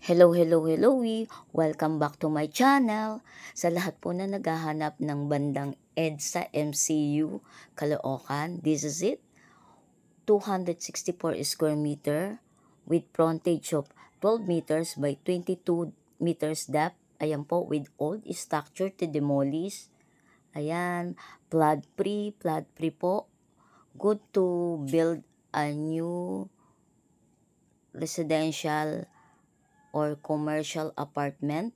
Hello, hello, hello, welcome back to my channel. Sa lahat po na naghahanap ng bandang EDSA MCU Caloocan, this is it. 264 square meter with frontage of 12 meters by 22 meters depth. Ayan po, with old structure to demolish. Ayan, flood free po. Good to build a new residential or commercial apartment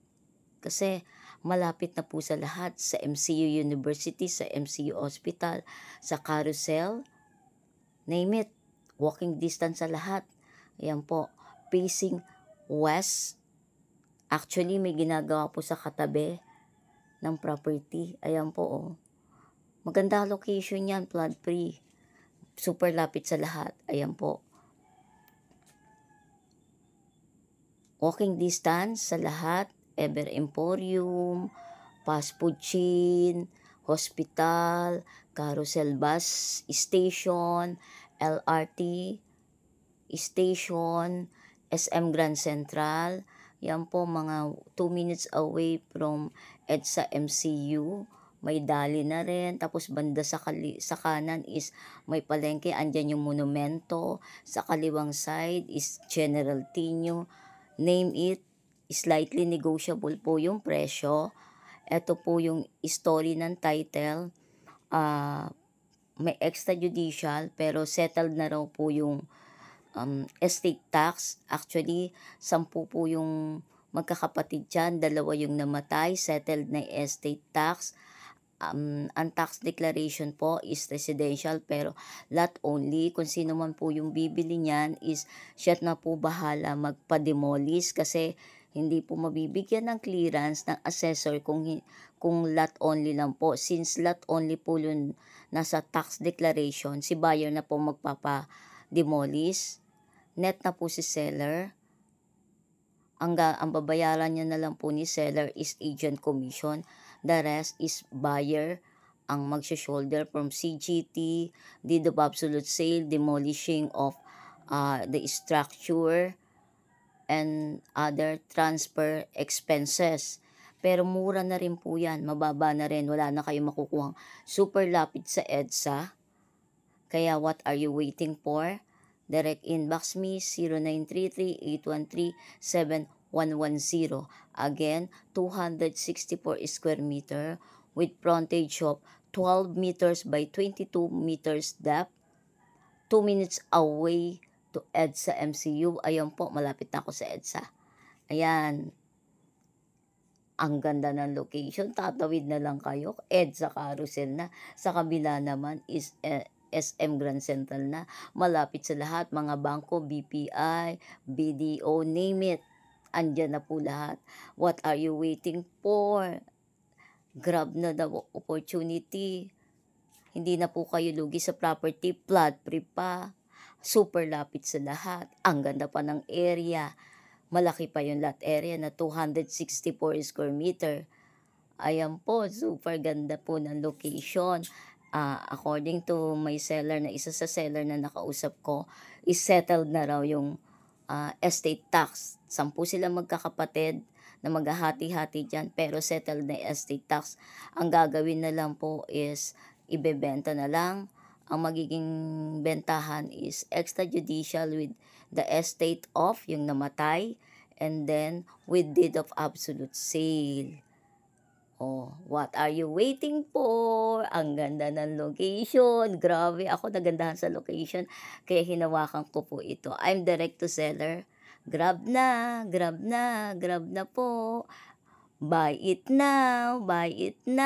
kasi malapit na po sa lahat, sa MCU University, sa MCU Hospital, sa Carousel, name it, walking distance sa lahat. Ayan po, facing west. Actually, may ginagawa po sa katabi ng property. Ayan po, oh. Maganda location yan, flood free. Super lapit sa lahat. Ayan po. Walking distance sa lahat, Ever Emporium, fast food chain, hospital, carousel bus station, LRT station, SM Grand Central. Yan po, mga 2 minutes away from EDSA MCU. May dali na rin. Tapos banda sa kanan is may palengke. Andyan yung monumento. Sa kaliwang side is General Tino. Name it, slightly negotiable po yung presyo. Ito po yung story ng title. May extrajudicial pero settled na raw po yung estate tax. Actually, 10 po yung magkakapatid dyan. 2 yung namatay, settled na estate tax. Ang tax declaration po is residential pero lot only. Kung sino man po yung bibili niyan is siya na po bahala magpa-demolish kasi hindi po mabibigyan ng clearance ng assessor kung lot only lang po. Since lot only po yun nasa tax declaration, si buyer na po magpapa-demolish. Net na po si seller. Ang babayaran niya na lang po ni seller is agent commission. The rest is buyer ang magsha-shoulder from CGT, deed of absolute sale, demolishing of the structure, and other transfer expenses. Pero mura na rin po yan, mababa na rin, wala na kayong makukuhang super lapit sa EDSA. Kaya what are you waiting for? Direct inbox me 0933-813-7110. Again, 264 square meter with frontage of 12 meters by 22 meters depth. 2 minutes away to EDSA MCU. Ayan po, malapit na ako sa EDSA. Ayan. Ang ganda ng location. Tatawid na lang kayo. EDSA Carousel na. Sa kabila naman is SM Grand Central na. Malapit sa lahat, mga bangko, BPI, BDO, name it. Andyan na po lahat. What are you waiting for? Grab na daw opportunity. Hindi na po kayo lugi sa property, flood free pa. Super lapit sa lahat. Ang ganda pa ng area. Malaki pa yung lot area na 264 square meter. Ayan po, super ganda po ng location. According to my seller na isa sa seller na nakausap ko, is settled na raw yung estate tax. 10 sila magkakapatid na maghahati-hati dyan pero settled na estate tax. Ang gagawin na lang po is ibebenta na lang. Ang magiging bentahan is extrajudicial with the estate of yung namatay and then with deed of absolute sale. Oh, what are you waiting for? Ang ganda ng location. Grabe, ako nagandahan sa location. Kaya hinawakan ko po ito. I'm direct to seller. Grab na, grab na, grab na po. Buy it now, buy it now.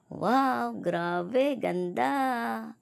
Wow, grabe, ganda.